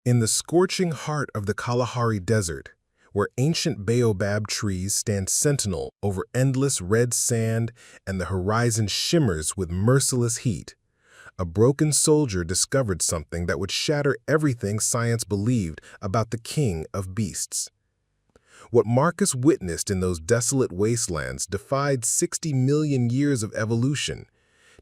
In the scorching heart of the Kalahari Desert, where ancient baobab trees stand sentinel over endless red sand and the horizon shimmers with merciless heat, a broken soldier discovered something that would shatter everything science believed about the king of beasts. What Marcus witnessed in those desolate wastelands defied 60 million years of evolution,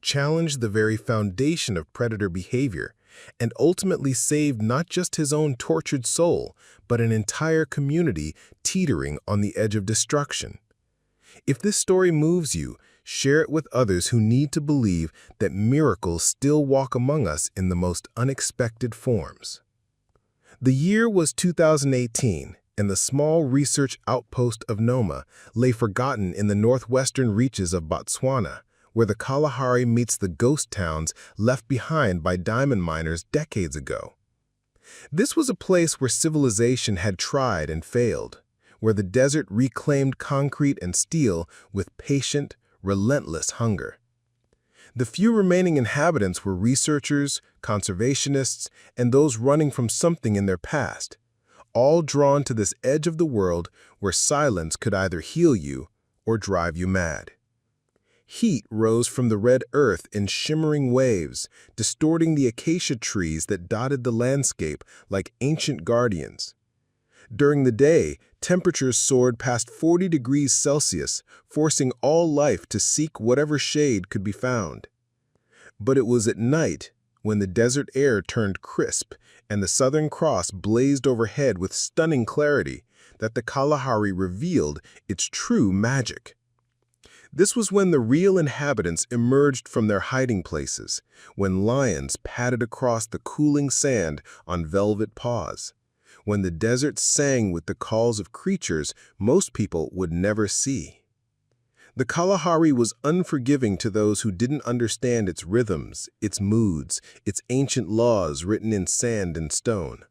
challenged the very foundation of predator behavior, and ultimately saved not just his own tortured soul, but an entire community teetering on the edge of destruction. If this story moves you, share it with others who need to believe that miracles still walk among us in the most unexpected forms. The year was 2018, and the small research outpost of Nhoma lay forgotten in the northwestern reaches of Botswana, where the Kalahari meets the ghost towns left behind by diamond miners decades ago. This was a place where civilization had tried and failed, where the desert reclaimed concrete and steel with patient, relentless hunger. The few remaining inhabitants were researchers, conservationists, and those running from something in their past, all drawn to this edge of the world where silence could either heal you or drive you mad. Heat rose from the red earth in shimmering waves, distorting the acacia trees that dotted the landscape like ancient guardians. During the day, temperatures soared past 40 degrees Celsius, forcing all life to seek whatever shade could be found. But it was at night, when the desert air turned crisp and the Southern Cross blazed overhead with stunning clarity, that the Kalahari revealed its true magic. This was when the real inhabitants emerged from their hiding places, when lions padded across the cooling sand on velvet paws, when the desert sang with the calls of creatures most people would never see. The Kalahari was unforgiving to those who didn't understand its rhythms, its moods, its ancient laws written in sand and stone.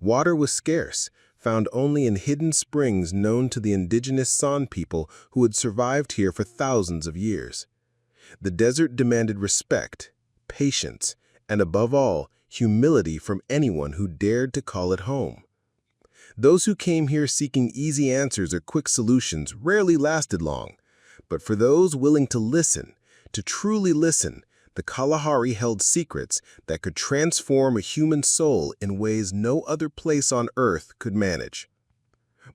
Water was scarce, found only in hidden springs known to the indigenous San people who had survived here for thousands of years. The desert demanded respect, patience, and above all, humility from anyone who dared to call it home. Those who came here seeking easy answers or quick solutions rarely lasted long, but for those willing to listen, to truly listen, the Kalahari held secrets that could transform a human soul in ways no other place on Earth could manage.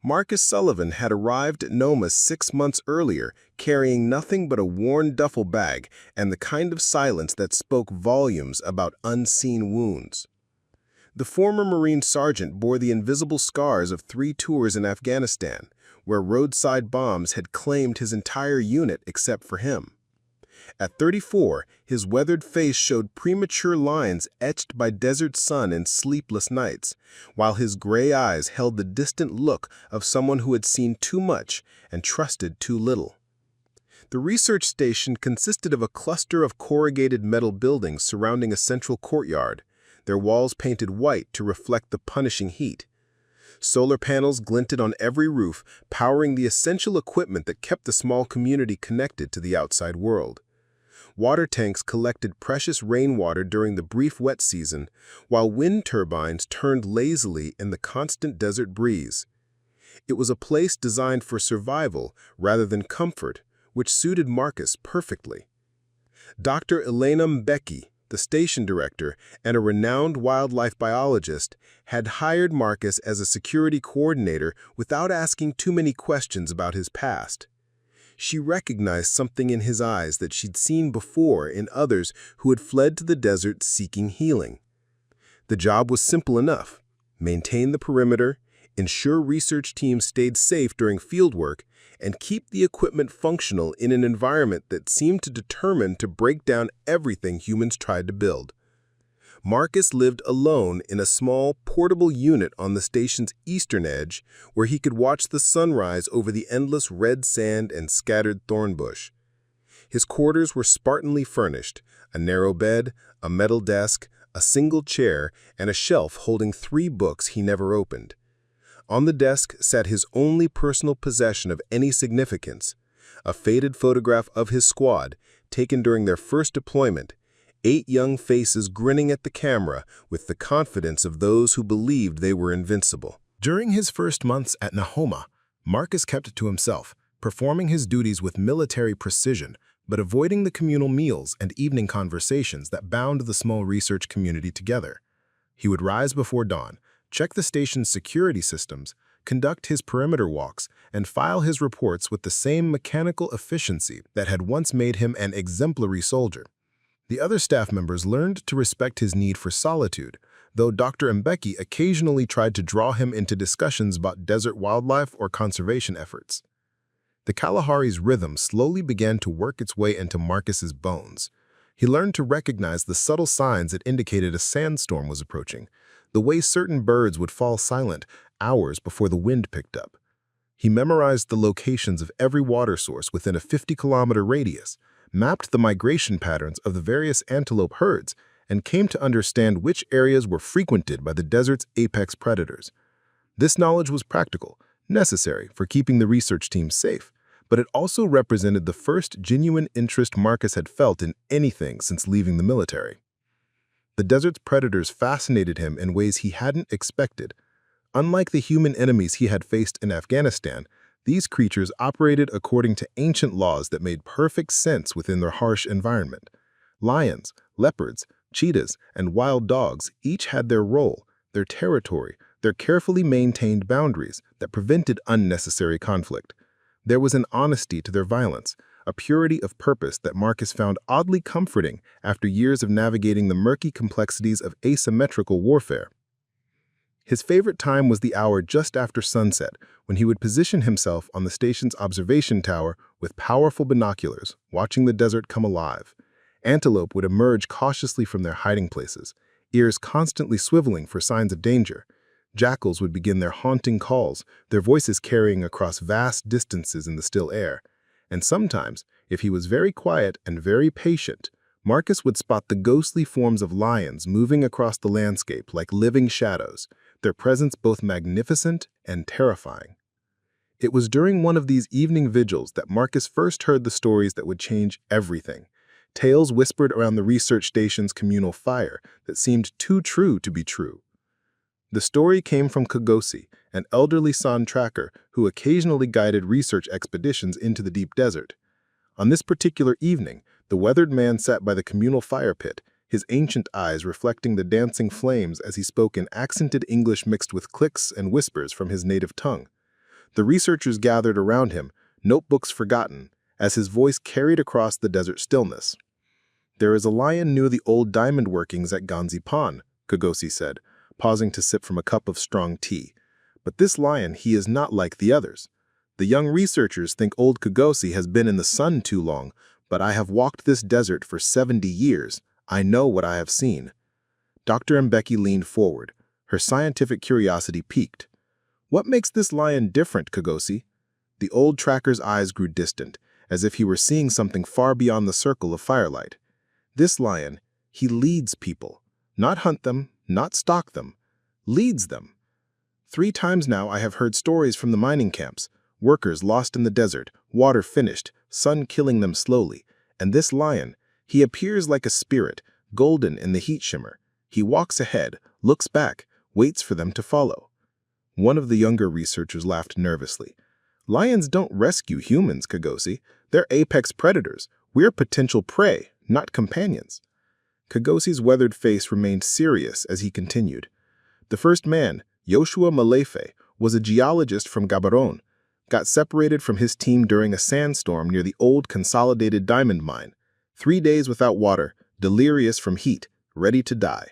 Marcus Sullivan had arrived at Nhoma 6 months earlier, carrying nothing but a worn duffel bag and the kind of silence that spoke volumes about unseen wounds. The former Marine sergeant bore the invisible scars of 3 tours in Afghanistan, where roadside bombs had claimed his entire unit except for him. At 34, his weathered face showed premature lines etched by desert sun and sleepless nights, while his gray eyes held the distant look of someone who had seen too much and trusted too little. The research station consisted of a cluster of corrugated metal buildings surrounding a central courtyard, their walls painted white to reflect the punishing heat. Solar panels glinted on every roof, powering the essential equipment that kept the small community connected to the outside world. Water tanks collected precious rainwater during the brief wet season, while wind turbines turned lazily in the constant desert breeze. It was a place designed for survival rather than comfort, which suited Marcus perfectly. Dr. Elena Mbeki, the station director and a renowned wildlife biologist, had hired Marcus as a security coordinator without asking too many questions about his past. She recognized something in his eyes that she'd seen before in others who had fled to the desert seeking healing. The job was simple enough: maintain the perimeter, ensure research teams stayed safe during fieldwork, and keep the equipment functional in an environment that seemed determined to break down everything humans tried to build. Marcus lived alone in a small, portable unit on the station's eastern edge, where he could watch the sunrise over the endless red sand and scattered thorn bush. His quarters were spartanly furnished: a narrow bed, a metal desk, a single chair, and a shelf holding 3 books he never opened. On the desk sat his only personal possession of any significance: a faded photograph of his squad, taken during their first deployment, 8 young faces grinning at the camera with the confidence of those who believed they were invincible. During his first months at Nhoma, Marcus kept to himself, performing his duties with military precision, but avoiding the communal meals and evening conversations that bound the small research community together. He would rise before dawn, check the station's security systems, conduct his perimeter walks, and file his reports with the same mechanical efficiency that had once made him an exemplary soldier. The other staff members learned to respect his need for solitude, though Dr. Mbeki occasionally tried to draw him into discussions about desert wildlife or conservation efforts. The Kalahari's rhythm slowly began to work its way into Marcus's bones. He learned to recognize the subtle signs that indicated a sandstorm was approaching, the way certain birds would fall silent hours before the wind picked up. He memorized the locations of every water source within a 50-kilometer radius, mapped the migration patterns of the various antelope herds, and came to understand which areas were frequented by the desert's apex predators. This knowledge was practical, necessary for keeping the research team safe, but it also represented the first genuine interest Marcus had felt in anything since leaving the military. The desert's predators fascinated him in ways he hadn't expected. Unlike the human enemies he had faced in Afghanistan, these creatures operated according to ancient laws that made perfect sense within their harsh environment. Lions, leopards, cheetahs, and wild dogs each had their role, their territory, their carefully maintained boundaries that prevented unnecessary conflict. There was an honesty to their violence, a purity of purpose that Marcus found oddly comforting after years of navigating the murky complexities of asymmetrical warfare. His favorite time was the hour just after sunset, when he would position himself on the station's observation tower with powerful binoculars, watching the desert come alive. Antelope would emerge cautiously from their hiding places, ears constantly swiveling for signs of danger. Jackals would begin their haunting calls, their voices carrying across vast distances in the still air. And sometimes, if he was very quiet and very patient, Marcus would spot the ghostly forms of lions moving across the landscape like living shadows, their presence both magnificent and terrifying. It was during one of these evening vigils that Marcus first heard the stories that would change everything. Tales whispered around the research station's communal fire that seemed too true to be true. The story came from Kgosi, an elderly San tracker who occasionally guided research expeditions into the deep desert. On this particular evening, the weathered man sat by the communal fire pit, his ancient eyes reflecting the dancing flames as he spoke in accented English mixed with clicks and whispers from his native tongue. The researchers gathered around him, notebooks forgotten, as his voice carried across the desert stillness. "There is a lion near the old diamond workings at Ghanzi Pan," Kgosi said, pausing to sip from a cup of strong tea. "But this lion, he is not like the others. The young researchers think old Kgosi has been in the sun too long, but I have walked this desert for 70 years. I know what I have seen." Dr. Mbeki leaned forward, her scientific curiosity piqued. "What makes this lion different, Kgosi?" The old tracker's eyes grew distant, as if he were seeing something far beyond the circle of firelight. "This lion, he leads people. Not hunt them, not stalk them. Leads them. 3 times now I have heard stories from the mining camps. Workers lost in the desert, water finished, sun killing them slowly. And this lion, he appears like a spirit, golden in the heat shimmer. He walks ahead, looks back, waits for them to follow." One of the younger researchers laughed nervously. "Lions don't rescue humans, Kgosi. They're apex predators. We're potential prey, not companions." Kgosi's weathered face remained serious as he continued. "The first man, Yoshua Malefe, was a geologist from Gaborone. Got separated from his team during a sandstorm near the old consolidated diamond mine. 3 days without water, delirious from heat, ready to die.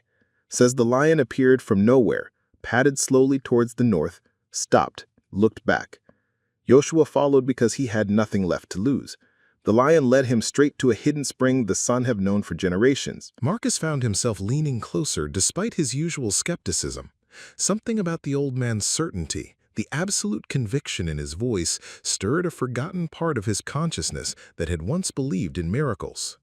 Says the lion appeared from nowhere, padded slowly towards the north, stopped, looked back. Yoshua followed because he had nothing left to lose. The lion led him straight to a hidden spring the Sun have known for generations." Marcus found himself leaning closer despite his usual skepticism. Something about the old man's certainty, the absolute conviction in his voice, stirred a forgotten part of his consciousness that had once believed in miracles.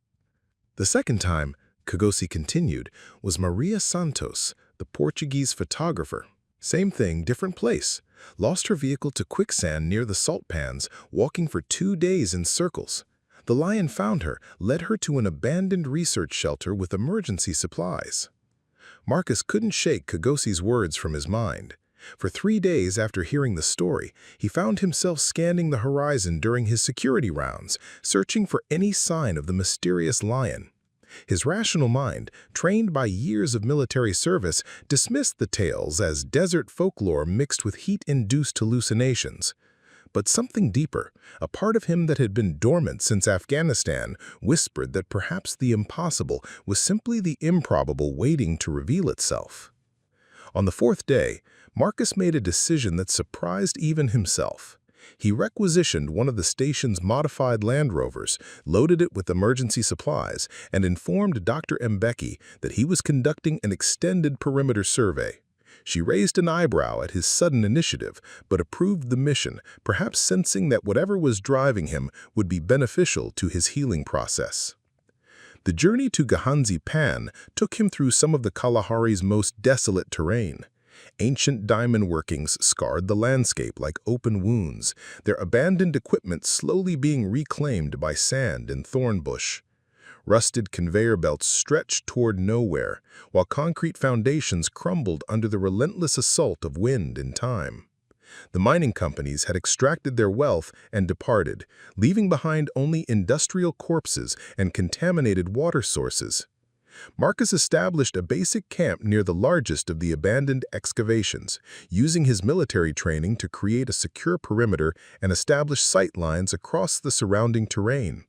The second time, Kgosi continued, was Maria Santos, the Portuguese photographer. Same thing, different place. Lost her vehicle to quicksand near the salt pans, walking for 2 days in circles. The lion found her, led her to an abandoned research shelter with emergency supplies. Marcus couldn't shake Kgosi's words from his mind. For 3 days after hearing the story, he found himself scanning the horizon during his security rounds, searching for any sign of the mysterious lion. His rational mind, trained by years of military service, dismissed the tales as desert folklore mixed with heat-induced hallucinations. But something deeper, a part of him that had been dormant since Afghanistan, whispered that perhaps the impossible was simply the improbable waiting to reveal itself. On the 4th day, Marcus made a decision that surprised even himself. He requisitioned one of the station's modified Land Rovers, loaded it with emergency supplies, and informed Dr. Mbeki that he was conducting an extended perimeter survey. She raised an eyebrow at his sudden initiative, but approved the mission, perhaps sensing that whatever was driving him would be beneficial to his healing process. The journey to Ghanzi Pan took him through some of the Kalahari's most desolate terrain. Ancient diamond workings scarred the landscape like open wounds, their abandoned equipment slowly being reclaimed by sand and thorn bush. Rusted conveyor belts stretched toward nowhere, while concrete foundations crumbled under the relentless assault of wind and time. The mining companies had extracted their wealth and departed, leaving behind only industrial corpses and contaminated water sources. Marcus established a basic camp near the largest of the abandoned excavations, using his military training to create a secure perimeter and establish sight lines across the surrounding terrain.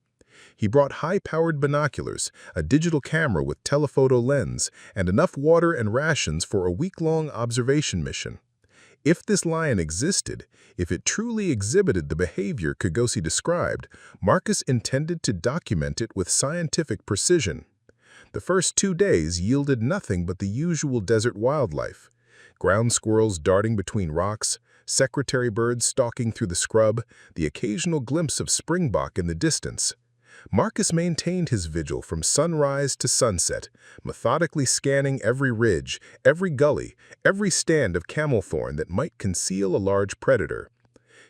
He brought high-powered binoculars, a digital camera with telephoto lens, and enough water and rations for a week-long observation mission. If this lion existed, if it truly exhibited the behavior Kgosi described, Marcus intended to document it with scientific precision. The first 2 days yielded nothing but the usual desert wildlife. Ground squirrels darting between rocks, secretary birds stalking through the scrub, the occasional glimpse of springbok in the distance. Marcus maintained his vigil from sunrise to sunset, methodically scanning every ridge, every gully, every stand of camel thorn that might conceal a large predator.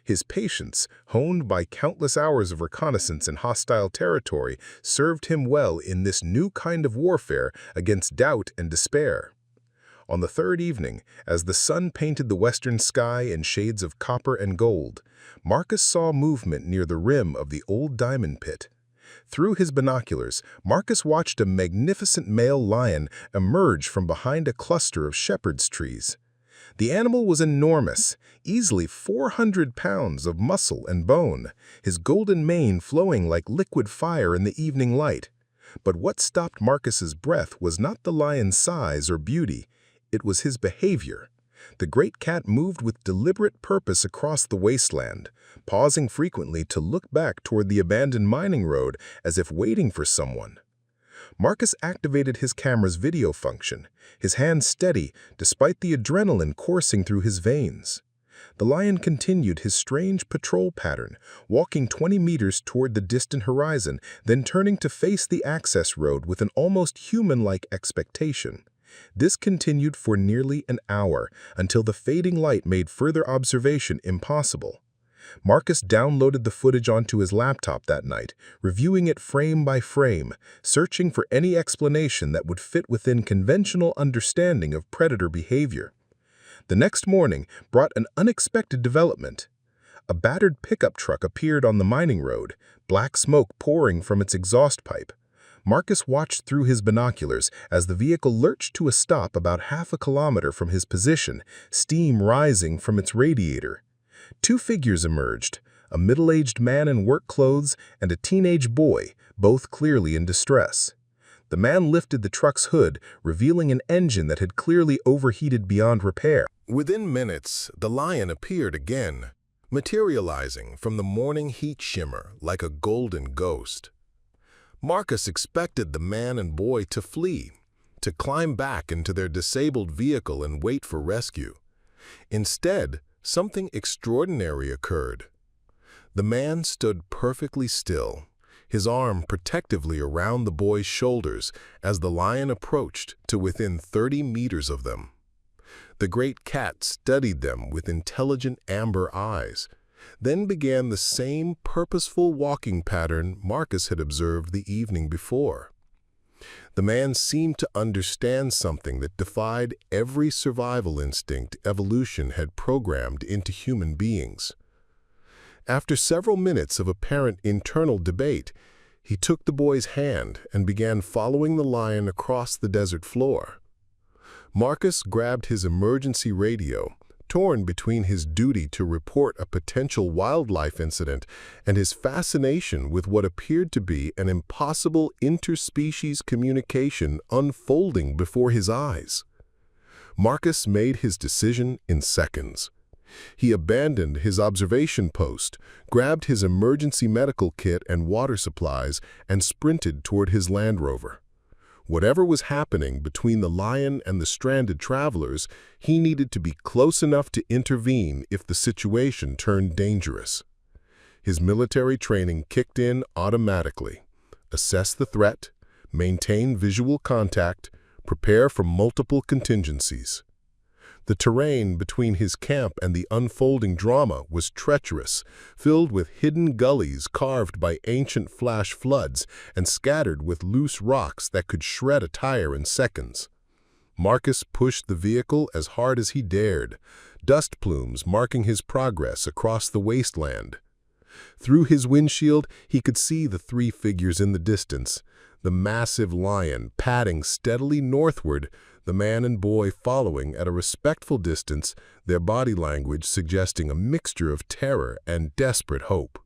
His patience, honed by countless hours of reconnaissance in hostile territory, served him well in this new kind of warfare against doubt and despair. On the 3rd evening, as the sun painted the western sky in shades of copper and gold, Marcus saw movement near the rim of the old diamond pit. Through his binoculars, Marcus watched a magnificent male lion emerge from behind a cluster of shepherd's trees. The animal was enormous, easily 400 pounds of muscle and bone, his golden mane flowing like liquid fire in the evening light. But what stopped Marcus's breath was not the lion's size or beauty, it was his behavior. The great cat moved with deliberate purpose across the wasteland, pausing frequently to look back toward the abandoned mining road as if waiting for someone. Marcus activated his camera's video function, his hand steady despite the adrenaline coursing through his veins. The lion continued his strange patrol pattern, walking 20 meters toward the distant horizon, then turning to face the access road with an almost human-like expectation. This continued for nearly an hour, until the fading light made further observation impossible. Marcus downloaded the footage onto his laptop that night, reviewing it frame by frame, searching for any explanation that would fit within conventional understanding of predator behavior. The next morning brought an unexpected development. A battered pickup truck appeared on the mining road, black smoke pouring from its exhaust pipe. Marcus watched through his binoculars as the vehicle lurched to a stop about half a kilometer from his position, steam rising from its radiator. 2 figures emerged, a middle-aged man in work clothes and a teenage boy, both clearly in distress. The man lifted the truck's hood, revealing an engine that had clearly overheated beyond repair. Within minutes, the lion appeared again, materializing from the morning heat shimmer like a golden ghost. Marcus expected the man and boy to flee, to climb back into their disabled vehicle and wait for rescue. Instead, something extraordinary occurred. The man stood perfectly still, his arm protectively around the boy's shoulders as the lion approached to within 30 meters of them. The great cat studied them with intelligent amber eyes, Then began the same purposeful walking pattern Marcus had observed the evening before. The man seemed to understand something that defied every survival instinct evolution had programmed into human beings. After several minutes of apparent internal debate, he took the boy's hand and began following the lion across the desert floor. Marcus grabbed his emergency radio, torn between his duty to report a potential wildlife incident and his fascination with what appeared to be an impossible interspecies communication unfolding before his eyes. Marcus made his decision in seconds. He abandoned his observation post, grabbed his emergency medical kit and water supplies, and sprinted toward his Land Rover. Whatever was happening between the lion and the stranded travelers, he needed to be close enough to intervene if the situation turned dangerous. His military training kicked in automatically. Assess the threat, maintain visual contact, prepare for multiple contingencies. The terrain between his camp and the unfolding drama was treacherous, filled with hidden gullies carved by ancient flash floods and scattered with loose rocks that could shred a tire in seconds. Marcus pushed the vehicle as hard as he dared, dust plumes marking his progress across the wasteland. Through his windshield, he could see the three figures in the distance, the massive lion padding steadily northward, the man and boy following at a respectful distance, their body language suggesting a mixture of terror and desperate hope.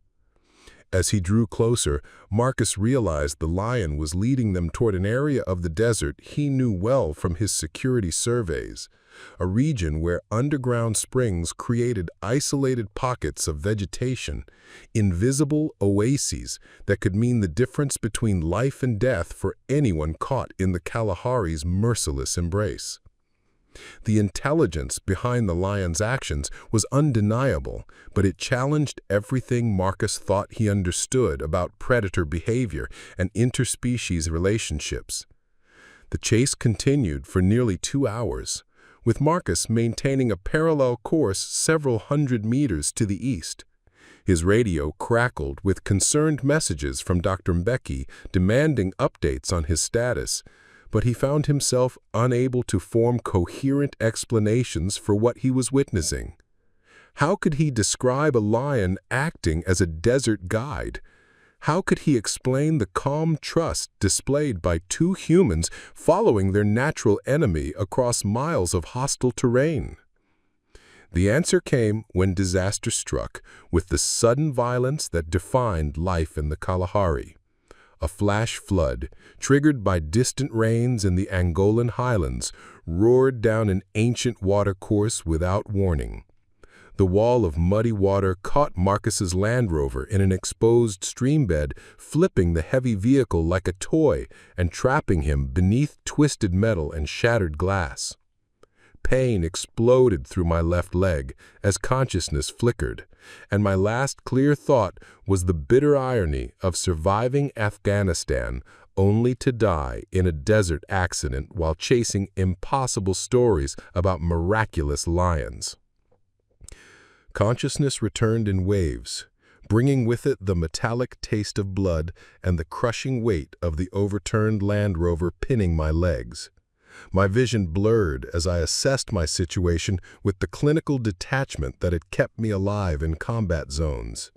As he drew closer, Marcus realized the lion was leading them toward an area of the desert he knew well from his security surveys, a region where underground springs created isolated pockets of vegetation, invisible oases that could mean the difference between life and death for anyone caught in the Kalahari's merciless embrace. The intelligence behind the lion's actions was undeniable, but it challenged everything Marcus thought he understood about predator behavior and interspecies relationships. The chase continued for nearly 2 hours, with Marcus maintaining a parallel course several hundred meters to the east. His radio crackled with concerned messages from Dr. Mbeki demanding updates on his status, but he found himself unable to form coherent explanations for what he was witnessing. How could he describe a lion acting as a desert guide? How could he explain the calm trust displayed by two humans following their natural enemy across miles of hostile terrain? The answer came when disaster struck, with the sudden violence that defined life in the Kalahari. A flash flood, triggered by distant rains in the Angolan highlands, roared down an ancient watercourse without warning. The wall of muddy water caught Marcus's Land Rover in an exposed streambed, flipping the heavy vehicle like a toy and trapping him beneath twisted metal and shattered glass. Pain exploded through my left leg as consciousness flickered, and my last clear thought was the bitter irony of surviving Afghanistan only to die in a desert accident while chasing impossible stories about miraculous lions. Consciousness returned in waves, bringing with it the metallic taste of blood and the crushing weight of the overturned Land Rover pinning my legs. My vision blurred as I assessed my situation with the clinical detachment that had kept me alive in combat zones.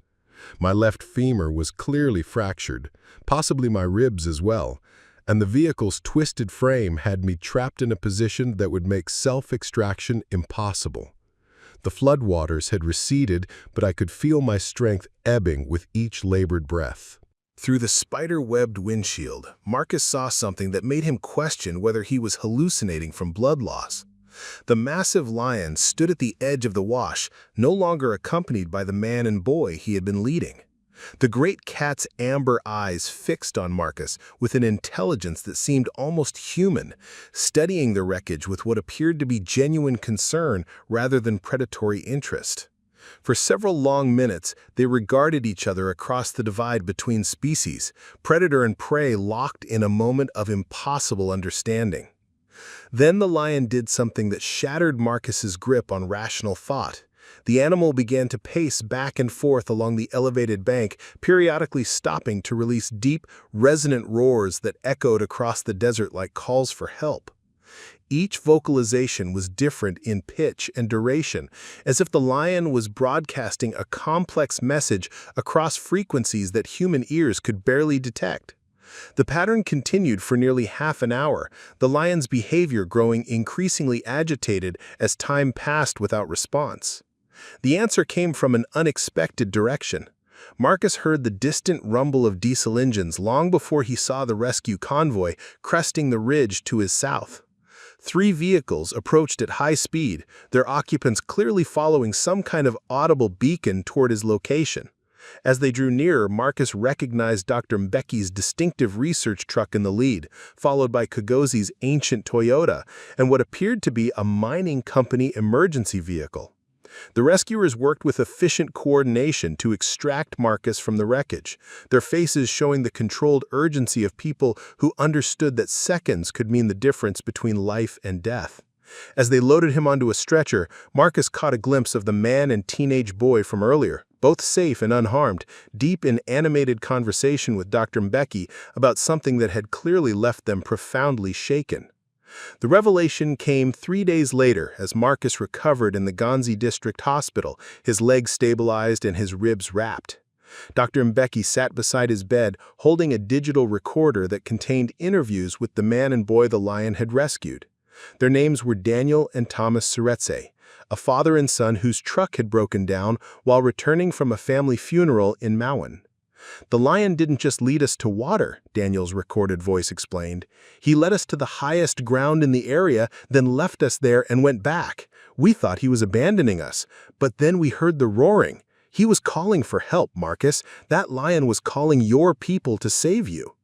My left femur was clearly fractured, possibly my ribs as well, and the vehicle's twisted frame had me trapped in a position that would make self-extraction impossible. The floodwaters had receded, but I could feel my strength ebbing with each labored breath. Through the spider-webbed windshield, Marcus saw something that made him question whether he was hallucinating from blood loss. The massive lion stood at the edge of the wash, no longer accompanied by the man and boy he had been leading. The great cat's amber eyes fixed on Marcus with an intelligence that seemed almost human, studying the wreckage with what appeared to be genuine concern rather than predatory interest. For several long minutes, they regarded each other across the divide between species, predator and prey locked in a moment of impossible understanding. Then the lion did something that shattered Marcus's grip on rational thought. The animal began to pace back and forth along the elevated bank, periodically stopping to release deep, resonant roars that echoed across the desert like calls for help. Each vocalization was different in pitch and duration, as if the lion was broadcasting a complex message across frequencies that human ears could barely detect. The pattern continued for nearly half an hour, the lion's behavior growing increasingly agitated as time passed without response. The answer came from an unexpected direction. Marcus heard the distant rumble of diesel engines long before he saw the rescue convoy cresting the ridge to his south. 3 vehicles approached at high speed, their occupants clearly following some kind of audible beacon toward his location. As they drew nearer, Marcus recognized Dr. Mbeki's distinctive research truck in the lead, followed by Kgosi's ancient Toyota and what appeared to be a mining company emergency vehicle. The rescuers worked with efficient coordination to extract Marcus from the wreckage, their faces showing the controlled urgency of people who understood that seconds could mean the difference between life and death. As they loaded him onto a stretcher, Marcus caught a glimpse of the man and teenage boy from earlier, both safe and unharmed, deep in animated conversation with Dr. Mbeki about something that had clearly left them profoundly shaken. The revelation came 3 days later as Marcus recovered in the Ghanzi district hospital, his legs stabilized and his ribs wrapped. Dr. Mbeki sat beside his bed, holding a digital recorder that contained interviews with the man and boy the lion had rescued. Their names were Daniel and Thomas Seretse, a father and son whose truck had broken down while returning from a family funeral in Mauen. "The lion didn't just lead us to water," Daniel's recorded voice explained. "He led us to the highest ground in the area, then left us there and went back. We thought he was abandoning us, but then we heard the roaring. He was calling for help, Marcus. That lion was calling your people to save you."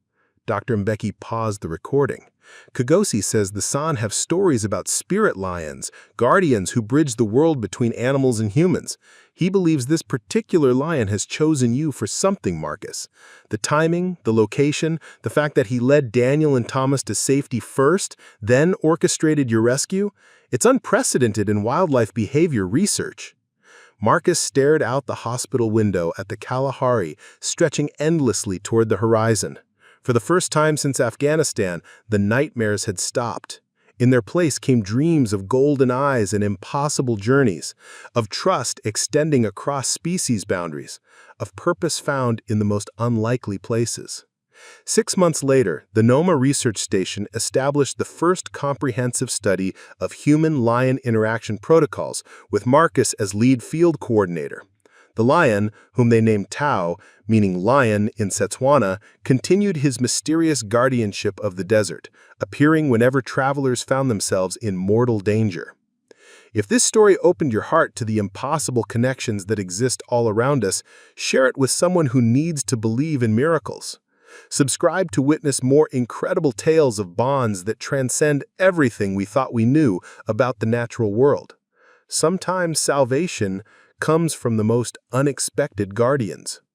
Dr. Mbeki paused the recording. Kgosi says the San have stories about spirit lions, guardians who bridge the world between animals and humans. He believes this particular lion has chosen you for something, Marcus. The timing, the location, the fact that he led Daniel and Thomas to safety first, then orchestrated your rescue, it's unprecedented in wildlife behavior research. Marcus stared out the hospital window at the Kalahari, stretching endlessly toward the horizon. For the first time since Afghanistan, the nightmares had stopped. In their place came dreams of golden eyes and impossible journeys, of trust extending across species boundaries, of purpose found in the most unlikely places. 6 months later, the Nhoma Research Station established the first comprehensive study of human-lion interaction protocols, with Marcus as lead field coordinator. The lion, whom they named Tau, meaning lion in Botswana, continued his mysterious guardianship of the desert, appearing whenever travelers found themselves in mortal danger. If this story opened your heart to the impossible connections that exist all around us, share it with someone who needs to believe in miracles. Subscribe to witness more incredible tales of bonds that transcend everything we thought we knew about the natural world. Sometimes salvation comes from the most unexpected guardians.